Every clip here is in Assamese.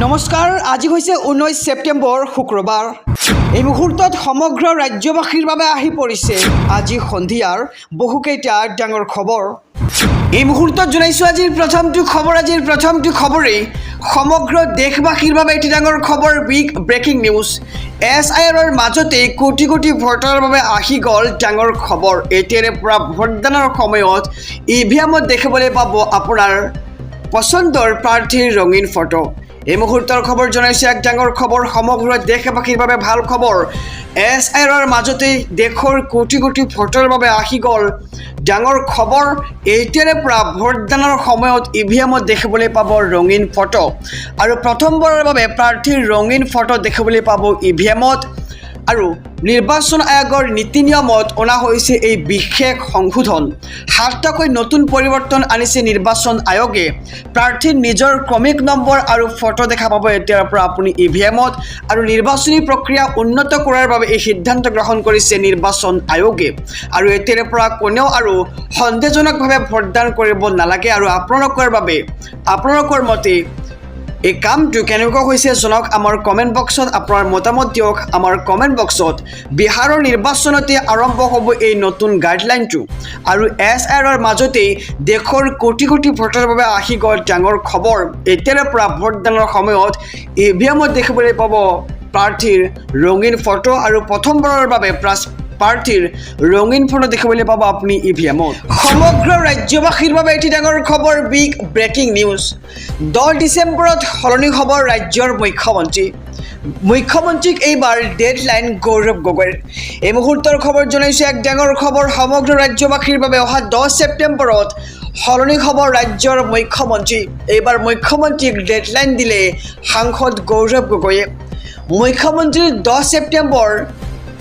নমস্কাৰ, আজি হৈছে 19 ছেপ্টেম্বৰ শুক্ৰবাৰ। এই মুহূৰ্তত সমগ্ৰ ৰাজ্যবাসীৰ বাবে আহি পৰিছে আজি সন্ধিয়াৰ বহুকেইটা ডাঙৰ খবৰ। এই মুহূৰ্তত জনাইছোঁ আজিৰ প্ৰথমটো খবৰেই সমগ্ৰ দেশবাসীৰ বাবে এটি ডাঙৰ খবৰ, বিগ ব্ৰেকিং নিউজ। SIRৰ মাজতে কোটি কোটি ভোটাৰৰ বাবে আহি গ'ল ডাঙৰ খবৰ। এতিয়াৰে পৰা ভোটদানৰ সময়ত EVMত দেখিবলৈ পাব আপোনাৰ পচন্দৰ প্ৰাৰ্থীৰ ৰঙীন ফটো। এই মুহূৰ্তৰ খবৰ জনাইছে এক ডাঙৰ খবৰ, সমগ্ৰ দেশবাসীৰ বাবে ভাল খবৰ। SIRৰ মাজতে দেশৰ কোটি কোটি ভোটাৰৰ বাবে আহি গ'ল ডাঙৰ খবৰ। এতিয়াৰে পৰা ভোটদানৰ সময়ত EVMত দেখিবলৈ পাব ৰঙীন ফটো আৰু প্ৰথমবাৰৰ বাবে প্ৰাৰ্থীৰ ৰঙীন ফটো দেখিবলৈ পাব EVMত। আৰু নিৰ্বাচন আয়োগৰ নীতি নিয়মত অনা হৈছে এই বিশেষ সংশোধন। 7টাকৈ নতুন পৰিৱৰ্তন আনিছে নিৰ্বাচন আয়োগে। প্ৰাৰ্থীৰ নিজৰ ক্ৰমিক নম্বৰ আৰু ফটো দেখা পাব এতিয়াৰ পৰা আপুনি EVMত। আৰু নিৰ্বাচনী প্ৰক্ৰিয়া উন্নত কৰাৰ বাবে এই সিদ্ধান্ত গ্ৰহণ কৰিছে নিৰ্বাচন আয়োগে। আৰু এতিয়াৰ পৰা কোনেও আৰু সন্দেহজনকভাৱে ভোটদান কৰিব নালাগে। আৰু আপোনালোকৰ মতে এই কামটো কেনেকুৱা হৈছে জনাওক আমাৰ কমেণ্ট বক্সত, আপোনাৰ মতামত দিয়ক আমাৰ কমেণ্ট বক্সত। বিহাৰৰ নিৰ্বাচনতে আৰম্ভ হ'ব এই নতুন গাইডলাইনটো। আৰু SIRৰ মাজতেই দেশৰ কোটি কোটি ভোটাৰৰ বাবে আহি গ'ল ডাঙৰ খবৰ। এতিয়াৰে পৰা ভোটদানৰ সময়ত EVMত দেখিবলৈ পাব প্ৰাৰ্থীৰ ৰঙীন ফটো আৰু প্ৰথমবাৰৰ বাবে প্ৰাৰ্থীৰ ৰঙীন ফটো দেখিবলৈ পাব আপুনি EVMত। সমগ্ৰ ৰাজ্যবাসীৰ বাবে এটি ডাঙৰ খবৰ, বিগ ব্ৰেকিং নিউজ। 10 ডিচেম্বৰত সলনি হ'ব ৰাজ্যৰ মুখ্যমন্ত্ৰীক এইবাৰ ডেডলাইন গৌৰৱ গগৈৰ। এই মুহূৰ্তৰ খবৰ জনাইছে এক ডাঙৰ খবৰ, সমগ্ৰ ৰাজ্যবাসীৰ বাবে অহা 10 ছেপ্টেম্বৰত সলনি হ'ব ৰাজ্যৰ মুখ্যমন্ত্ৰী। এইবাৰ মুখ্যমন্ত্ৰীক ডেডলাইন দিলে সাংসদ গৌৰৱ গগৈয়ে। মুখ্যমন্ত্ৰীৰ 10 ছেপ্টেম্বৰ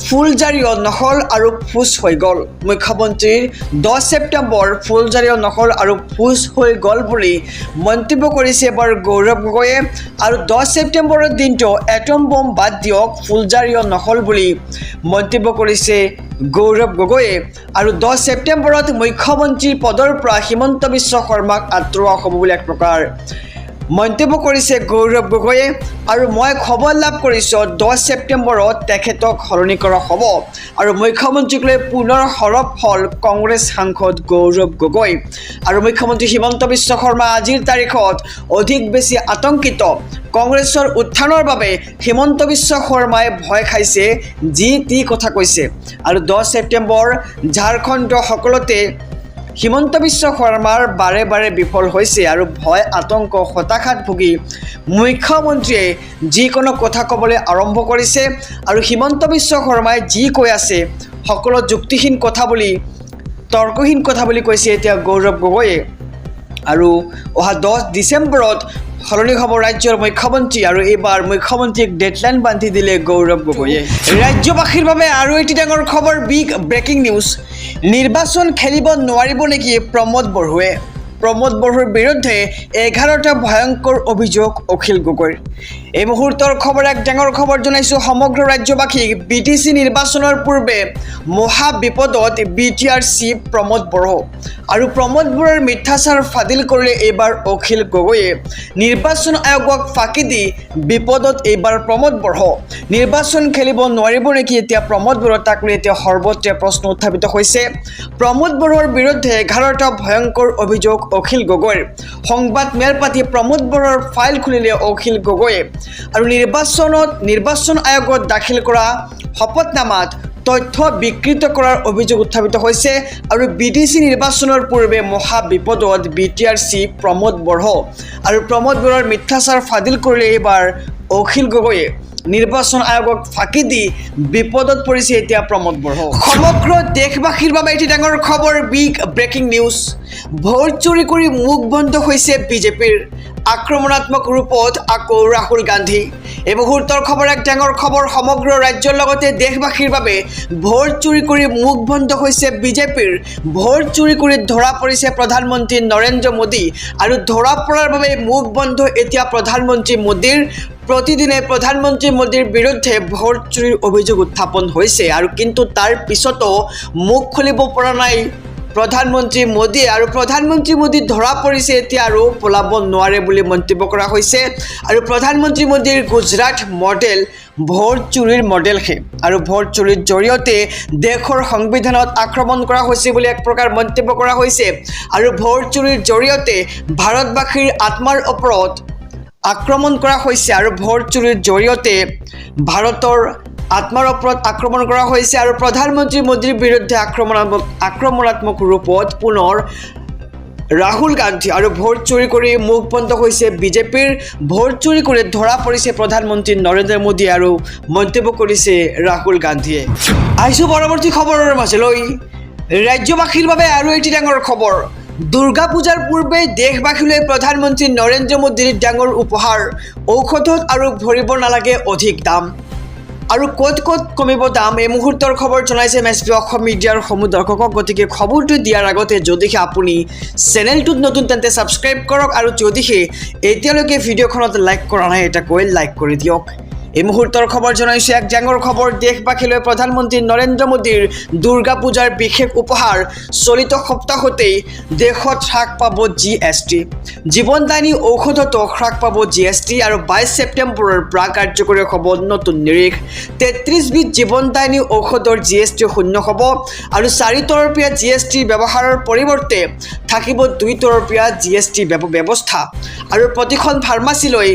ফুলজাৰিও নহ'ল আৰু ফুচ হৈ গ'ল। মুখ্যমন্ত্ৰীৰ 10 ছেপ্টেম্বৰ ফুলজাৰিও নহ'ল আৰু ফুচ হৈ গ'ল বুলি মন্তব্য কৰিছে এবাৰ গৌৰৱ গগৈয়ে। আৰু 10 ছেপ্টেম্বৰৰ দিনটো এটম বম বাদ দিয়ক, ফুলজাৰিও নহ'ল বুলি মন্তব্য কৰিছে গৌৰৱ গগৈয়ে। আৰু 10 ছেপ্টেম্বৰত মুখ্যমন্ত্ৰীৰ পদৰ পৰা হিমন্ত বিশ্ব শৰ্মাক আঁতৰোৱা হ'ব বুলি এক প্ৰকাৰ মন্তব্য কৰিছে গৌৰৱ গগৈয়ে। আৰু মই খবৰ লাভ কৰিছোঁ 10 ছেপ্টেম্বৰত তেখেতক সলনি কৰা হ'ব। আৰু মুখ্যমন্ত্ৰীক লৈ পুনৰ সৰব হ'ল কংগ্ৰেছ সাংসদ গৌৰৱ গগৈ। আৰু মুখ্যমন্ত্ৰী হিমন্ত বিশ্ব শৰ্মা আজিৰ তাৰিখত অধিক বেছি আতংকিত। কংগ্ৰেছৰ উত্থানৰ বাবে হিমন্ত বিশ্ব শৰ্মাই ভয় খাইছে, যি টি কথা কৈছে। আৰু 10 ছেপ্টেম্বৰ ঝাৰখণ্ড সকলোতে হিমন্ত বিশ্ব শৰ্মাৰ বাৰে বাৰে বিফল হৈছে। আৰু ভয় আতংক হতাশাত ভুগি মুখ্যমন্ত্ৰীয়ে যিকোনো কথা ক'বলৈ আৰম্ভ কৰিছে। আৰু হিমন্ত বিশ্ব শৰ্মাই যি কৈ আছে সকলো যুক্তিহীন কথা বুলি, তৰ্কহীন কথা বুলি কৈছে এতিয়া গৌৰৱ গগৈয়ে। আৰু অহা 10 ডিচেম্বৰত সলনি হ'ব ৰাজ্যৰ মুখ্যমন্ত্ৰী। আৰু এইবাৰ মুখ্যমন্ত্ৰীক ডেডলাইন বান্ধি দিলে গৌৰৱ গগৈয়ে। ৰাজ্যবাসীৰ বাবে আৰু এটি ডাঙৰ খবৰ, বিগ ব্ৰেকিং নিউজ। নিৰ্বাচন খেলিব নোৱাৰিব নেকি প্ৰমোদ বড়োৱে? প্ৰমোদ বড়োৰ বিৰুদ্ধে 11টা ভয়ংকৰ অভিযোগ অখিল গগৈৰ। এই মুহূৰ্তৰ খবৰ, এক ডাঙৰ খবৰ জনাইছোঁ সমগ্ৰ ৰাজ্যবাসীক। BTC নিৰ্বাচনৰ পূৰ্বে মহা বিপদত BTR চিফ প্ৰমোদ বড়ো। আৰু প্ৰমোদ বড়োৰ মিথ্যাচাৰ ফাদিল কৰিলে এইবাৰ অখিল গগৈয়ে। নিৰ্বাচন আয়োগক ফাঁকি দি বিপদত এইবাৰ প্ৰমোদ বড়ো। নিৰ্বাচন খেলিব নোৱাৰিব নেকি এতিয়া প্ৰমোদ বড়ো, তাক লৈ এতিয়া সৰ্বত্ৰে প্ৰশ্ন উত্থাপিত হৈছে। প্ৰমোদ বড়োৰ বিৰুদ্ধে 11টা ভয়ংকৰ অভিযোগ অখিল গগৈৰ। সংবাদ মেল পাতি প্ৰমোদ বড়োৰ ফাইল খুলিলে অখিল গগৈয়ে। আৰু নিৰ্বাচন আয়োগত দাখিল কৰা শপতনামাত তথ্য বিকৃত কৰাৰ অভিযোগ উত্থাপিত হৈছে। আৰু BTC নিৰ্বাচনৰ পূৰ্বে মহা বিপদত BTR চিফ প্ৰমোদ বড়ো। আৰু প্ৰমোদ বড়োৰ মিথ্যাচাৰ ফাদিল কৰিলে এইবাৰ অখিল গগৈয়ে। নিৰ্বাচন আয়োগক ফাঁকি দি বিপদত পৰিছে এতিয়া প্ৰমোদ বড়ো। সমগ্ৰ দেশবাসীৰ বাবে এটি ডাঙৰ খবৰ, বিগ ব্ৰেকিং নিউজ। ভোট চুৰি কৰি মুখ বন্ধ হৈছে বিজেপিৰ। আক্ৰমণাত্মক ৰূপত আকৌ ৰাহুল গান্ধী। এই মুহূৰ্তৰ খবৰ, এক ডাঙৰ খবৰ, সমগ্ৰ ৰাজ্যৰ লগতে দেশবাসীৰ বাবে ভোট চুৰি কৰি মুখ বন্ধ হৈছে বিজেপিৰ। ভোট চুৰি কৰি ধৰা পৰিছে প্ৰধানমন্ত্ৰী নৰেন্দ্ৰ মোদী। আৰু ধৰা পৰাৰ বাবে মুখ বন্ধ এতিয়া প্ৰধানমন্ত্ৰী মোদীৰ। প্ৰতিদিনে প্ৰধানমন্ত্ৰী মোদীৰ বিৰুদ্ধে ভোট চুৰিৰ অভিযোগ উত্থাপন হৈছে। আৰু কিন্তু তাৰ পিছতো মুখ খুলিব পৰা নাই প্ৰধানমন্ত্ৰী মোদী আৰু প্ৰধানমন্ত্ৰী মোদী ধৰা পৰিছে এতিয়া আৰু পলাব নোৱাৰে বুলি মন্তব্য কৰা হৈছে আৰু প্ৰধানমন্ত্ৰী মোদীৰ গুজৰাট মডেল ভোট চুৰিৰ মডেলহে আৰু ভোট চুৰিৰ জৰিয়তে দেশৰ সংবিধানত আক্ৰমণ কৰা হৈছে বুলি এক প্ৰকাৰ মন্তব্য কৰা হৈছে আৰু ভোট চুৰিৰ জৰিয়তে ভাৰতবাসীৰ আত্মাৰ ওপৰত আক্ৰমণ কৰা হৈছে আৰু ভোট চুৰিৰ জৰিয়তে ভাৰতৰ আত্মাৰ ওপৰত আক্ৰমণ কৰা হৈছে আৰু প্ৰধানমন্ত্ৰী মোদীৰ বিৰুদ্ধে আক্ৰমণাত্মক ৰূপত পুনৰ ৰাহুল গান্ধী আৰু ভোট চুৰি কৰি মুখ বন্ধ হৈছে বিজেপিৰ ভোট চুৰি কৰি ধৰা পৰিছে প্ৰধানমন্ত্ৰী নৰেন্দ্ৰ মোদী আৰু মন্তব্য কৰিছে ৰাহুল গান্ধীয়ে আহিছোঁ পৰৱৰ্তী খবৰৰ মাজলৈ ৰাজ্যবাসীৰ বাবে আৰু এটি ডাঙৰ খবৰ দুৰ্গা পূজাৰ পূৰ্বে দেশবাসীলৈ প্ৰধানমন্ত্ৰী নৰেন্দ্ৰ মোদীৰ ডাঙৰ উপহাৰ ঔষধত আৰু ভৰিব নালাগে অধিক দাম আৰু ক'ত কমিব দাম এই মুহূৰ্তৰ খবৰ জনাইছে এমএছপি অসম মিডিয়াৰ সমূহ দৰ্শকক গতিকে খবৰটো দিয়াৰ আগতে যদিহে আপুনি চেনেলটোত নতুন তেন্তে ছাবস্ক্ৰাইব কৰক আৰু যদিহে এতিয়ালৈকে ভিডিঅ'খনত লাইক কৰা নাই এটা কৈ লাইক কৰি দিয়ক এই মুহূৰ্তৰ খবৰ জনাইছে এক ডাঙৰ খবৰ দেশবাসীলৈ প্ৰধানমন্ত্ৰী নৰেন্দ্ৰ মোদীৰ দুৰ্গা পূজাৰ বিশেষ উপহাৰ চলিত সপ্তাহতেই দেশত হ্ৰাস পাব জিএছটি জীৱনদায়িনী ঔষধতো হ্ৰাস পাব জিএছটি আৰু 22 ছেপ্টেম্বৰৰ পৰা কাৰ্যকৰী হ'ব নতুন নিৰিখ 33 বিধ জীৱনদায়িনী ঔষধৰ জিএছটি শূন্য হ'ব আৰু 4 তৰপীয়া জিএছটি ব্যৱহাৰৰ পৰিৱৰ্তে থাকিব 2 তৰপীয়া জিএছটি ব্যৱস্থা আৰু প্ৰতিখন ফাৰ্মাচীলৈ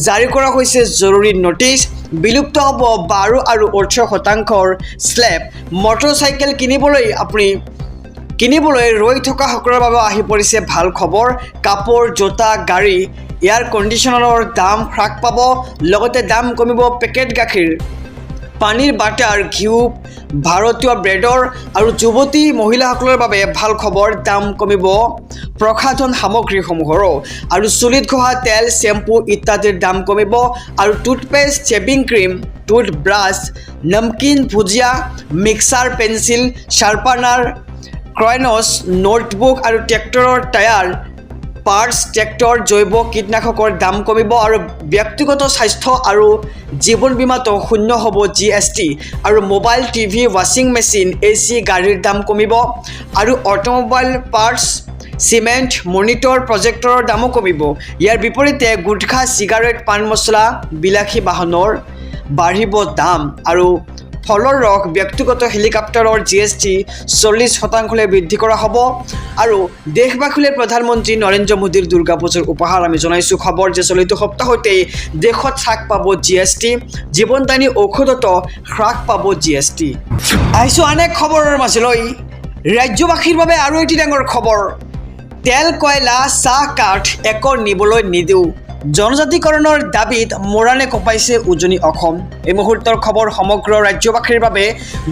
জাৰি কৰা হৈছে জৰুৰী নোটিছ বিলুপ্ত হ'ব 12 আৰু 18% স্লেব মটৰচাইকেল কিনিবলৈ ৰৈ থকা সকলৰ বাবে আহি পৰিছে ভাল খবৰ কাপোৰ জোতা গাড়ী এয়াৰ কণ্ডিশ্যনাৰৰ দাম হ্ৰাস পাব লগতে দাম কমিব পেকেট গাখীৰ পানীৰ বাটাৰ ঘিউ ভাৰতীয় ব্ৰেডৰ আৰু যুৱতী মহিলাসকলৰ বাবে ভাল খবৰ দাম কমিব প্ৰসাধন সামগ্ৰীসমূহৰো আৰু চুলিত ঘঁহা তেল শ্বেম্পু ইত্যাদিৰ দাম কমিব আৰু টুথপেষ্ট শ্বেভিং ক্ৰীম টুথব্ৰাছ নমকিন ভুজিয়া মিক্সাৰ পেন্সিল শ্বাৰ্পনাৰ ক্ৰয়নছ নোটবুক আৰু ট্ৰেক্টৰৰ টায়াৰ পাৰ্টছ ট্ৰেক্টৰ জৈৱ কীটনাশকৰ দাম কমিব আৰু ব্যক্তিগত স্বাস্থ্য আৰু জীৱন বীমাতো শূন্য হ'ব জিএছটি আৰু মোবাইল টিভি ৱাশ্বিং মেচিন এচি গাড়ীৰ দাম কমিব আৰু অটোমোবাইল পাৰ্টছ চিমেণ্ট মনিটৰ প্ৰজেক্টৰৰ দামো কমিব ইয়াৰ বিপৰীতে গুটখা চিগাৰেট পাণ মছলা বিলাসী বাহনৰ বাঢ়িব দাম আৰু ফলৰ ৰস ব্যক্তিগত হেলিকপ্টাৰৰ জিএছটি 40% বৃদ্ধি কৰা হ'ব আৰু দেশবাসীলৈ প্ৰধানমন্ত্ৰী নৰেন্দ্ৰ মোদীৰ দুৰ্গা পূজাৰ উপহাৰ আমি জনাইছোঁ খবৰ যে চলিত সপ্তাহতেই দেশত হ্ৰাস পাব জিএছটি জীৱনদায়িনী ঔষধতো হ্ৰাস পাব জিএছটি আহিছোঁ আন এক খবৰৰ মাজলৈ ৰাজ্যবাসীৰ বাবে আৰু এটি ডাঙৰ খবৰ তেল কয়লা চাহকাঠ একৰ নিবলৈ নিদিওঁ জনজাতিকৰণৰ দাবীত মৰাণে কঁপাইছে উজনি অসম এই মুহূৰ্তৰ খবৰ সমগ্ৰ ৰাজ্যবাসীৰ বাবে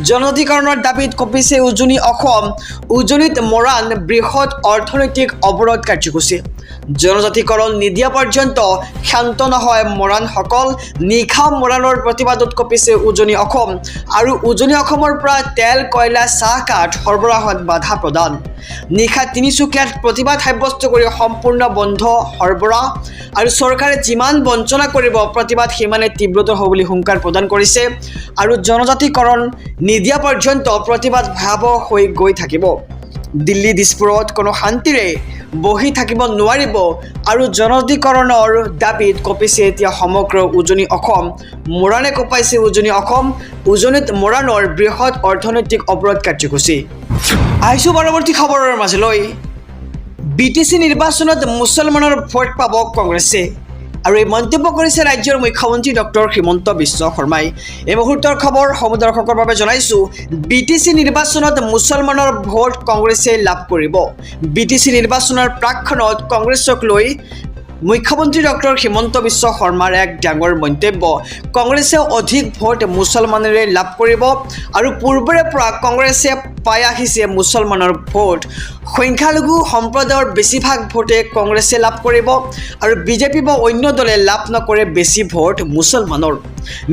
জনজাতিকৰণৰ দাবীত কঁপিছে উজনি অসম উজনিত মৰাণ বৃহৎ অৰ্থনৈতিক অৱৰোধ কাৰ্যসূচী জনজাতিকৰণ নিদিয়া পৰ্যন্ত শান্ত নহয় মৰাণসকল নিশা মৰাণৰ প্ৰতিবাদত কঁপিছে উজনি অসম আৰু উজনি অসমৰ পৰা তেল কয়লা চাহকাঠ সৰবৰাহত বাধা প্ৰদান নিশা তিনিচুকীয়াত প্ৰতিবাদ সাব্যস্ত কৰি সম্পূৰ্ণ বন্ধ সৰবৰাহ আৰু চৰকাৰে যিমান বঞ্চনা কৰিব প্ৰতিবাদ সিমানে তীব্ৰতৰ হ'ব বুলি হুংকাৰ প্ৰদান কৰিছে আৰু জনজাতিকৰণ নিদিয়া পৰ্যন্ত প্ৰতিবাদ ভয়াৱহ হৈ গৈ থাকিব দিল্লী দিছপুৰত কোনো শান্তিৰে বহি থাকিব নোৱাৰিব আৰু জনজাতিকৰণৰ দাবীত কঁপিছে এতিয়া সমগ্ৰ উজনি অসম মৰাণে কঁপাইছে উজনি অসম উজনিত মৰাণৰ বৃহৎ অৰ্থনৈতিক অৱৰোধ কাৰ্যসূচী আহিছোঁ পৰৱৰ্তী খবৰৰ মাজলৈ বিটিচি নিৰ্বাচনত মুছলমানৰ ভোট পাব কংগ্ৰেছে আৰু এই মন্তব্য কৰিছে ৰাজ্যৰ মুখ্যমন্ত্ৰী ডক্টৰ হিমন্ত বিশ্ব শৰ্মাই এই মুহূৰ্তৰ খবৰ সমূহ দৰ্শকৰ বাবে জনাইছোঁ বিটিচি নিৰ্বাচনত মুছলমানৰ ভোট কংগ্ৰেছে লাভ কৰিব বিটিচি নিৰ্বাচনৰ প্ৰাকখনত কংগ্ৰেছক লৈ মুখ্যমন্ত্ৰী ডক্টৰ হিমন্ত বিশ্ব শৰ্মাৰ এক ডাঙৰ মন্তব্য কংগ্ৰেছে অধিক ভোট মুছলমানেৰে লাভ কৰিব আৰু পূৰ্বৰে পৰা কংগ্ৰেছে পাই আহিছে মুছলমানৰ ভোট সংখ্যালঘু সম্প্ৰদায়ৰ বেছিভাগ ভোটে কংগ্ৰেছে লাভ কৰিব আৰু বিজেপি বা অন্য দলে লাভ নকৰে বেছি ভোট মুছলমানৰ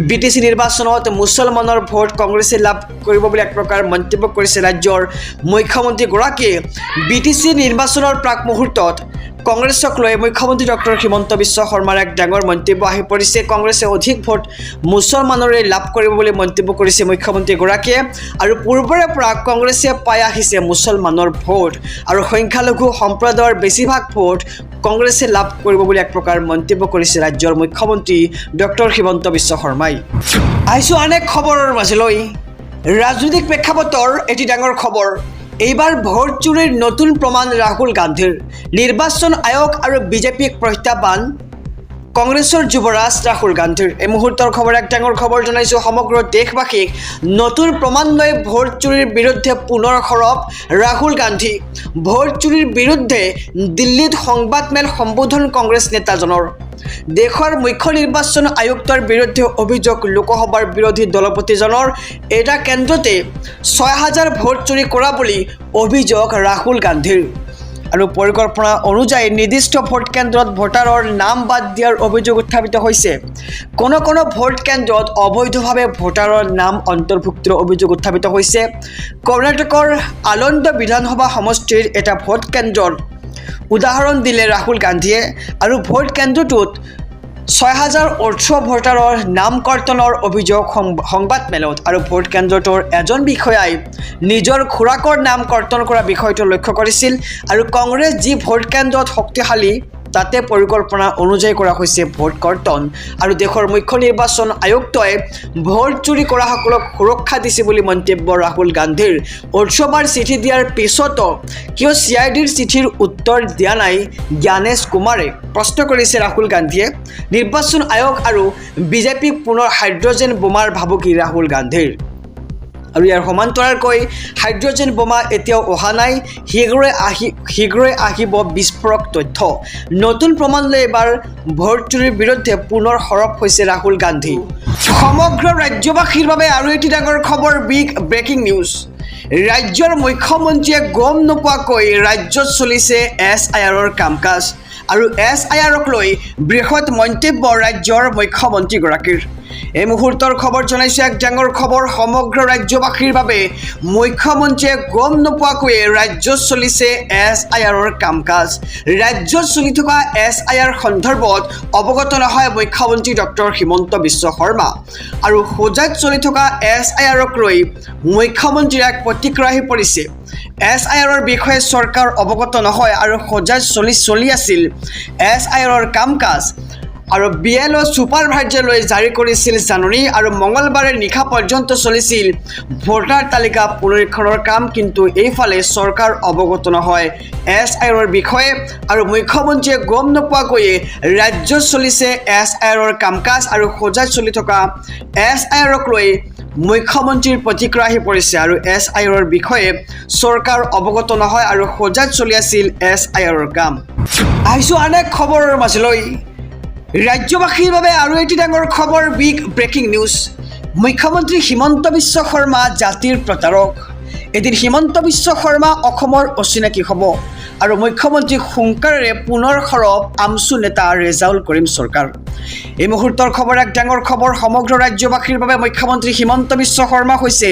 বিটিচি নিৰ্বাচনত মুছলমানৰ ভোট কংগ্ৰেছে লাভ কৰিব বুলি এক প্ৰকাৰ মন্তব্য কৰিছে ৰাজ্যৰ মুখ্যমন্ত্ৰীগৰাকীয়ে। বিটিচি নিৰ্বাচনৰ প্ৰাক মুহূৰ্তত কংগ্ৰেছক লৈ মুখ্যমন্ত্ৰী ডক্টৰ হিমন্ত বিশ্ব শৰ্মাৰ এক ডাঙৰ মন্তব্য আহি পৰিছে। কংগ্ৰেছে অধিক ভোট মুছলমানৰে লাভ কৰিব বুলি মন্তব্য কৰিছে মুখ্যমন্ত্ৰীগৰাকীয়ে। আৰু পূৰ্বৰে পৰা কংগ্ৰেছে পাই আহিছে মুছলমানৰ ভোট আৰু সংখ্যালঘু সম্প্ৰদায়ৰ বেছিভাগ ভোট কংগ্ৰেছে লাভ কৰিব বুলি এক প্ৰকাৰ মন্তব্য কৰিছে ৰাজ্যৰ মুখ্যমন্ত্ৰী ডক্টৰ হিমন্ত বিশ্ব শৰ্মাই। আহিছোঁ আন এক খবৰৰ মাজলৈ। ৰাজনৈতিক প্ৰেক্ষাপটৰ এটি ডাঙৰ খবৰ। এইবাৰ ভোট চুৰিৰ নতুন প্ৰমাণ ৰাহুল গান্ধীৰ। নিৰ্বাচন আয়োগ আৰু বিজেপিক প্ৰত্যাহ্বান কংগ্ৰেছৰ যুৱৰাজ ৰাহুল গান্ধীৰ। এই মুহূৰ্তৰ খবৰ এক ডাঙৰ খবৰ জনাইছোঁ সমগ্ৰ দেশবাসীক। নতুন প্ৰমাণ লৈ ভোট চুৰিৰ বিৰুদ্ধে পুনৰ সৰব ৰাহুল গান্ধী। ভোট চুৰিৰ বিৰুদ্ধে দিল্লীত সংবাদমেল সম্বোধন কংগ্ৰেছ নেতাজনৰ। দেশৰ মুখ্য নিৰ্বাচন আয়ুক্তৰ বিৰুদ্ধে অভিযোগ লোকসভাৰ বিৰোধী দলপতিজনৰ। এটা কেন্দ্ৰতে ৬,০০০ ভোট চুৰি কৰা বুলি অভিযোগ ৰাহুল গান্ধীৰ। আৰু পৰিকল্পনা অনুযায়ী নিৰ্দিষ্ট ভোট কেন্দ্ৰত ভোটাৰৰ নাম বাদ দিয়াৰ অভিযোগ উত্থাপিত হৈছে। কোনো ভোট কেন্দ্ৰত অবৈধভাৱে ভোটাৰৰ নাম অন্তৰ্ভুক্তিৰ অভিযোগ উত্থাপিত হৈছে। কৰ্ণাটকৰ আনন্দ বিধানসভা সমষ্টিৰ এটা ভোট কেন্দ্ৰৰ উদাহৰণ দিলে ৰাহুল গান্ধীয়ে। আৰু ভোট কেন্দ্ৰটোত ৬,০১৮ ভোটাৰৰ নাম কৰ্তনৰ অভিযোগ সংবাদমেলত। আৰু ভোট কেন্দ্ৰটোৰ এজন বিষয়াই নিজৰ খুৰাকৰ নাম কৰ্তন কৰা বিষয়টো লক্ষ্য কৰিছিল। আৰু কংগ্ৰেছ যি ভোট কেন্দ্ৰত শক্তিশালী তাতে পৰিকল্পনা অনুযায়ী কৰা হৈছে ভোট কৰ্তন। আৰু দেশৰ মুখ্য নিৰ্বাচন আয়ুক্তই ভোট চুৰি কৰাসকলক সুৰক্ষা দিছে বুলি মন্তব্য ৰাহুল গান্ধীৰ। ১৮ বাৰ চিঠি দিয়াৰ পিছতো কিয় CIDৰ চিঠিৰ উত্তৰ দিয়া নাই জ্ঞানেশ কুমাৰে প্ৰশ্ন কৰিছে ৰাহুল গান্ধীয়ে। নিৰ্বাচন আয়োগ আৰু বিজেপিক পুনৰ হাইড্ৰজেন বোমাৰ ভাবুকি ৰাহুল গান্ধীৰ। আৰু ইয়াৰ সমান্তৰালকৈ হাইড্ৰজেন বোমা এতিয়াও অহা নাই, শীঘ্ৰে আহিব বিস্ফোৰক তথ্য। নতুন প্ৰমাণ লৈ এবাৰ ভোট চুৰিৰ বিৰুদ্ধে পুনৰ সৰব হৈছে ৰাহুল গান্ধী। সমগ্ৰ ৰাজ্যবাসীৰ বাবে আৰু এটি ডাঙৰ খবৰ, বিগ ব্ৰেকিং নিউজ। ৰাজ্যৰ মুখ্যমন্ত্ৰীয়ে গম নোপোৱাকৈ ৰাজ্যত চলিছে SIRৰ কাম কাজ। আৰু SIRক লৈ বৃহৎ মন্তব্য ৰাজ্যৰ মুখ্যমন্ত্ৰীগৰাকীৰ। এই মুহূৰ্তৰ খবৰ জনাইছোঁ এক ডাঙৰ খবৰ সমগ্ৰ ৰাজ্যবাসীৰ বাবে। মুখ্যমন্ত্ৰীয়ে গম নোপোৱাকৈয়ে ৰাজ্যত চলিছে SIRৰ কাম কাজ। ৰাজ্যত চলি থকা SIR সন্দৰ্ভত অৱগত নহয় মুখ্যমন্ত্ৰী ডক্টৰ হিমন্ত বিশ্ব শৰ্মা। আৰু হোজাইত চলি থকা SIRক লৈ মুখ্যমন্ত্ৰীৰ এক প্ৰতিক্ৰিয়া আহি পৰিছে। SIRৰ বিষয়ে চৰকাৰ অৱগত নহয় আৰু হোজাইত চলি আছিল SIRৰ কাম কাজ। আৰু BLO ছুপাৰভাইজাৰলৈ জাৰি কৰিছিল জাননী। আৰু মঙলবাৰে নিশা পৰ্যন্ত চলিছিল ভোটাৰ তালিকা পুনৰীক্ষণৰ কাম। কিন্তু এইফালে চৰকাৰ অৱগত নহয় SIRৰ বিষয়ে। আৰু মুখ্যমন্ত্ৰীয়ে গম নোপোৱাকৈয়ে ৰাজ্যত চলিছে SIRৰ কাম কাজ। আৰু হোজাইত চলি থকা SIRক লৈ মুখ্যমন্ত্ৰীৰ প্ৰতিক্ৰিয়া আহি পৰিছে। আৰু SIRৰ বিষয়ে চৰকাৰ অৱগত নহয় আৰু হোজাইত চলি আছিল SIRৰ কাম। আহিছোঁ আন এক খবৰৰ মাজলৈ। ৰাজ্যবাসীৰ বাবে আৰু এটি ডাঙৰ খবৰ, বিগ ব্ৰেকিং নিউজ। মুখ্যমন্ত্ৰী হিমন্ত বিশ্ব শৰ্মা জাতিৰ প্ৰতাৰক। এদিন হিমন্ত বিশ্ব শৰ্মা অসমৰ অচিনাকি হ'ব। আৰু মুখ্যমন্ত্ৰী সোনকালেৰে পুনৰ সৰব আমছু নেতা ৰেজাউল কৰিম চৰকাৰ। এই মুহূৰ্তৰ খবৰ এক ডাঙৰ খবৰ সমগ্ৰ ৰাজ্যবাসীৰ বাবে। মুখ্যমন্ত্ৰী হিমন্ত বিশ্ব শৰ্মা হৈছে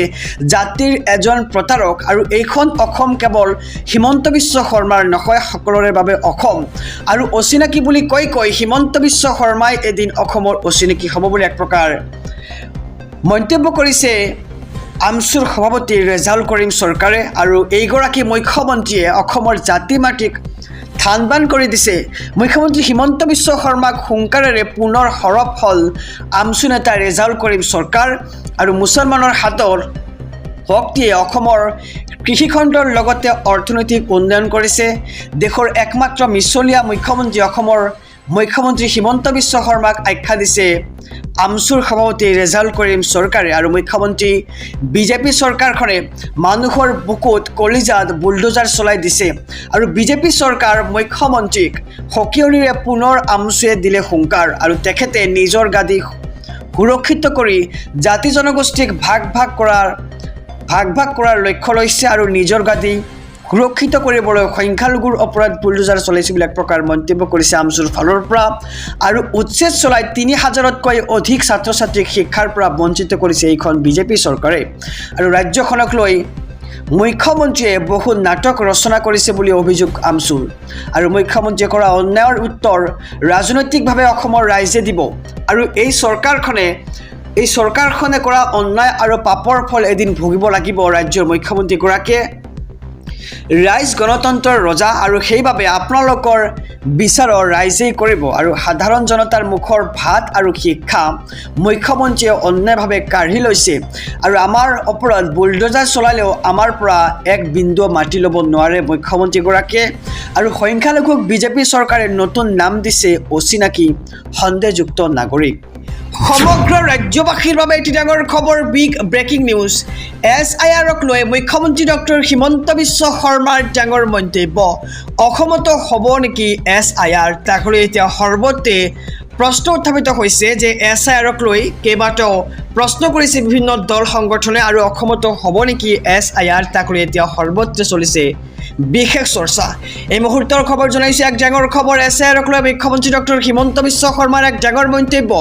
জাতিৰ এজন প্ৰতাৰক। আৰু এইখন অসম কেৱল হিমন্ত বিশ্ব শৰ্মাৰ নহয়, সকলোৰে বাবে অসম। আৰু অচিনাকি বুলি কৈ হিমন্ত বিশ্ব শৰ্মাই এদিন অসমৰ অচিনাকি হ'ব বুলি এক প্ৰকাৰ মন্তব্য কৰিছে আমছুৰ সভাপতি ৰেজাউল কৰিম চৰকাৰে। আৰু এইগৰাকী মুখ্যমন্ত্ৰীয়ে অসমৰ জাতি মাটিক থান-বান কৰি দিছে। মুখ্যমন্ত্ৰী হিমন্ত বিশ্ব শৰ্মাক সোনকালেৰে পুনৰ সৰব হ'ল আমছু নেতা ৰেজাউল কৰিম চৰকাৰ। আৰু মুছলমানৰ হাতৰ শক্তিয়ে অসমৰ কৃষিখণ্ডৰ লগতে অৰ্থনৈতিক উন্নয়ন কৰিছে। দেশৰ একমাত্ৰ মিছলীয়া মুখ্যমন্ত্ৰী অসমৰ মুখ্যমন্ত্ৰী হিমন্ত বিশ্ব শৰ্মাক আখ্যা দিছে আমছুৰ সভাপতি ৰেজাউল কৰিম চৰকাৰে। আৰু মুখ্যমন্ত্ৰী বিজেপি চৰকাৰখনে মানুহৰ বুকুত কলিজাত বুলডোজাৰ চলাই দিছে। আৰু বিজেপি চৰকাৰ মুখ্যমন্ত্ৰীক সকিয়নিৰে পুনৰ আমছুৱে দিলে হুংকাৰ। আৰু তেখেতে নিজৰ গাদী সুৰক্ষিত কৰি জাতি জনগোষ্ঠীক ভাগ ভাগ কৰাৰ লক্ষ্য লৈছে। আৰু নিজৰ গাদী সুৰক্ষিত কৰিবলৈ সংখ্যালঘুৰ ওপৰত বুলডোজাৰ চলাইছে বুলি এক প্ৰকাৰ মন্তব্য কৰিছে আমছুৰ ফালৰ পৰা আৰু উচ্ছেদ চলাই ৩,০০০তকৈ অধিক ছাত্ৰ ছাত্ৰীক শিক্ষাৰ পৰা বঞ্চিত কৰিছে এইখন বিজেপি চৰকাৰে আৰু ৰাজ্যখনক লৈ মুখ্যমন্ত্ৰীয়ে বহু নাটক ৰচনা কৰিছে বুলি অভিযোগ আমছুৰ আৰু মুখ্যমন্ত্ৰীয়ে কৰা অন্যায়ৰ উত্তৰ ৰাজনৈতিকভাৱে অসমৰ ৰাইজে দিব আৰু এই চৰকাৰখনে কৰা অন্যায় আৰু পাপৰ ফল এদিন ভুগিব লাগিব ৰাজ্যৰ মুখ্যমন্ত্ৰীগৰাকীয়ে ৰাইজ গণতন্ত্ৰৰ ৰজা আৰু সেইবাবে আপোনালোকৰ বিচাৰৰ ৰাইজেই কৰিব আৰু সাধাৰণ জনতাৰ মুখৰ ভাত আৰু শিক্ষা মুখ্যমন্ত্ৰীয়ে অন্যায়ভাৱে কাঢ়ি লৈছে আৰু আমাৰ ওপৰত বুলডোজাৰ চলালেও আমাৰ পৰা এক বিন্দু মাটি ল'ব নোৱাৰে মুখ্যমন্ত্ৰীগৰাকীয়ে আৰু সংখ্যালঘুক বিজেপি চৰকাৰে নতুন নাম দিছে অচিনাকি সন্দেহযুক্ত নাগৰিক সমগ্ৰ ৰাজ্যবাসীৰ বাবে এটি ডাঙৰ খবৰ বিগ ব্ৰেকিং নিউজ SIRক লৈ মুখ্যমন্ত্ৰী ডক্টৰ হিমন্ত বিশ্ব শৰ্মাৰ ডাঙৰ মন্তব্য অসমতো হ'ব নেকি SIR তাক লৈ এতিয়া সৰ্বত্ৰে প্ৰশ্ন উত্থাপিত হৈছে যে SIRক লৈ কেইবাটাও প্ৰশ্ন কৰিছে বিভিন্ন দল সংগঠনে আৰু অসমতো হ'ব নেকি SIR তাক লৈ এতিয়া সৰ্বত্ৰে চলিছে বিশেষ চৰ্চা এই মুহূৰ্তৰ খবৰ জনাইছে এক ডাঙৰ খবৰ SIRক লৈ মুখ্যমন্ত্ৰী ডক্টৰ হিমন্ত বিশ্ব শৰ্মাৰ এক ডাঙৰ মন্তব্য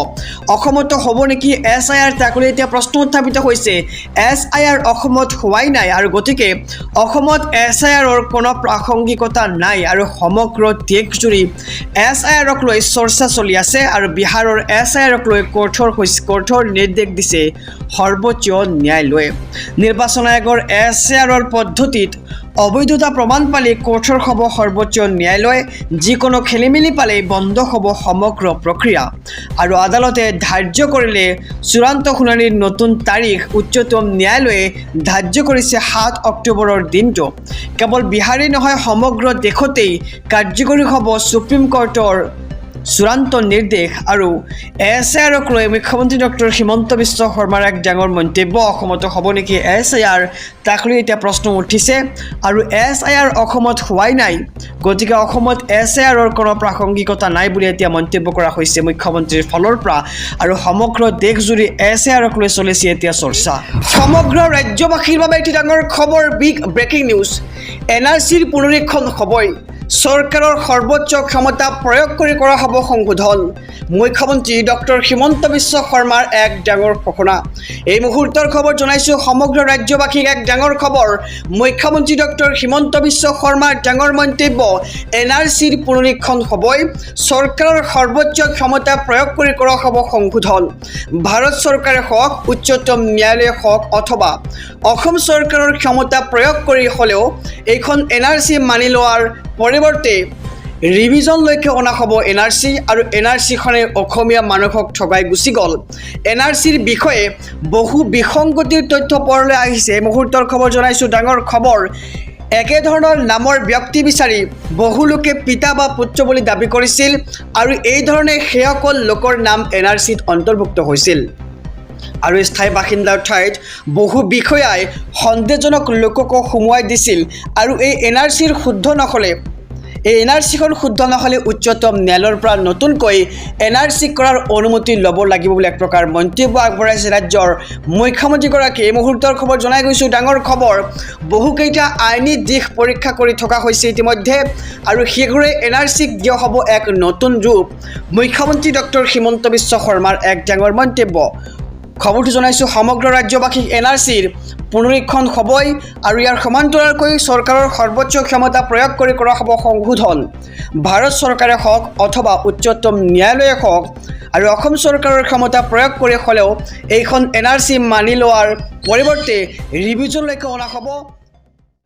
অসমতো হ'ব নেকি SIR তাক লৈ এতিয়া প্ৰশ্ন উত্থাপিত হৈছে SIR অসমত হোৱাই নাই আৰু গতিকে অসমত SIRৰ কোনো প্ৰাসংগিকতা নাই আৰু সমগ্ৰ দেশজুৰি SIRক লৈ চৰ্চা চলি আছে আৰু বিহাৰৰ SIRক লৈ কঠোৰ নিৰ্দেশ দিছে সৰ্বোচ্চ ন্যায়ালয়ে নিৰ্বাচন আয়োগৰ SIRৰ পদ্ধতিত অবৈধতা প্ৰমাণ পালে কঠোৰ হ'ব সৰ্বোচ্চ ন্যায়ালয় যিকোনো খেলিমেলি পালে বন্ধ হ'ব সমগ্ৰ প্ৰক্ৰিয়া আৰু আদালতে ধাৰ্য কৰিলে চূড়ান্ত শুনানিৰ নতুন তাৰিখ উচ্চতম ন্যায়ালয়ে ধাৰ্য কৰিছে 7 অক্টোবৰৰ দিনটো কেৱল বিহাৰেই নহয় সমগ্ৰ দেশতেই কাৰ্যকৰী হ'ব সুপ্ৰিম কোৰ্টৰ চূড়ান্ত নিৰ্দেশ আৰু SIRক লৈ মুখ্যমন্ত্ৰী ডক্টৰ হিমন্ত বিশ্ব শৰ্মাৰ এক ডাঙৰ মন্তব্য অসমতো হ'ব নেকি SIR তাক লৈ এতিয়া প্ৰশ্ন উঠিছে আৰু SIR অসমত হোৱাই নাই গতিকে অসমত SIRৰ কোনো প্ৰাসংগিকতা নাই বুলি এতিয়া মন্তব্য কৰা হৈছে মুখ্যমন্ত্ৰীৰ ফালৰ পৰা আৰু সমগ্ৰ দেশজুৰি SIRক লৈ চলিছে এতিয়া চৰ্চা সমগ্ৰ ৰাজ্যবাসীৰ বাবে এটি ডাঙৰ খবৰ বিগ ব্ৰেকিং নিউজ NRCৰ পুনৰীক্ষণ হ'বই চৰকাৰৰ সৰ্বোচ্চ ক্ষমতা প্ৰয়োগ কৰি কৰা হ'ব সংশোধন মুখ্যমন্ত্ৰী ডক্টৰ হিমন্ত বিশ্ব শৰ্মাৰ এক ডাঙৰ ঘোষণা এই মুহূৰ্তৰ খবৰ জনাইছো সমগ্ৰ ৰাজ্যবাসীক এক ডাঙৰ খবৰ মুখ্যমন্ত্ৰী ডক্টৰ হিমন্ত বিশ্ব শৰ্মাৰ ডাঙৰ মন্তব্য NRCৰ পুনৰীক্ষণ হ'বই চৰকাৰৰ সৰ্বোচ্চ ক্ষমতা প্ৰয়োগ কৰি কৰা হ'ব সংশোধন ভাৰত চৰকাৰে হওক উচ্চতম ন্যায়ালয়ে হওক অথবা অসম চৰকাৰৰ ক্ষমতা প্ৰয়োগ কৰি হ'লেও এইখন NRC মানি লোৱাৰ পৰিৱৰ্তে ৰিভিজনলৈকে অনা হ'ব NRC আৰু NRCখনে অসমীয়া মানুহক ঠগাই গুচি গ'ল NRCৰ বিষয়ে বহু বিসংগতিৰ তথ্য পৰলৈ আহিছে মুহূৰ্তৰ খবৰ জনাইছোঁ ডাঙৰ খবৰ একেধৰণৰ নামৰ ব্যক্তি বিচাৰি বহু লোকে পিতা বা পুত্ৰ বুলি দাবী কৰিছিল আৰু এই ধৰণে সেইসকল লোকৰ নাম NRCত অন্তৰ্ভুক্ত হৈছিল আৰু স্থায়ী বাসিন্দাৰ ঠাইত বহু বিষয়াই সন্দেহজনক লোককো সোমোৱাই দিছিল আৰু এই NRCৰ শুদ্ধ নহ'লে NRCখন শুদ্ধ নহ'লে উচ্চতম ন্যায়ালয়ৰ পৰা নতুনকৈ NRC কৰাৰ অনুমতি ল'ব লাগিব বুলি এক প্ৰকাৰ মন্তব্য আগবঢ়াইছে ৰাজ্যৰ মুখ্যমন্ত্ৰীগৰাকীয়ে এই মুহূৰ্তৰ খবৰ জনাই গৈছোঁ ডাঙৰ খবৰ বহুকেইটা আইনী দিশ পৰীক্ষা কৰি থকা হৈছে ইতিমধ্যে আৰু শীঘ্ৰে NRCক দিয়া হ'ব এক নতুন ৰূপ মুখ্যমন্ত্ৰী ডক্টৰ হিমন্ত বিশ্ব শৰ্মাৰ এক ডাঙৰ মন্তব্য খবৰটো জনাইছোঁ সমগ্ৰ ৰাজ্যবাসীক NRCৰ পুনৰীক্ষণ হ'বই আৰু ইয়াৰ সমান্তৰালকৈ চৰকাৰৰ সৰ্বোচ্চ ক্ষমতা প্ৰয়োগ কৰি কৰা হ'ব সংশোধন ভাৰত চৰকাৰে হওক অথবা উচ্চতম ন্যায়ালয়ে হওক আৰু অসম চৰকাৰৰ ক্ষমতা প্ৰয়োগ কৰি হ'লেও এইখন NRC মানি লোৱাৰ পৰিৱৰ্তে ৰিভিজনলৈকে অনা হ'ব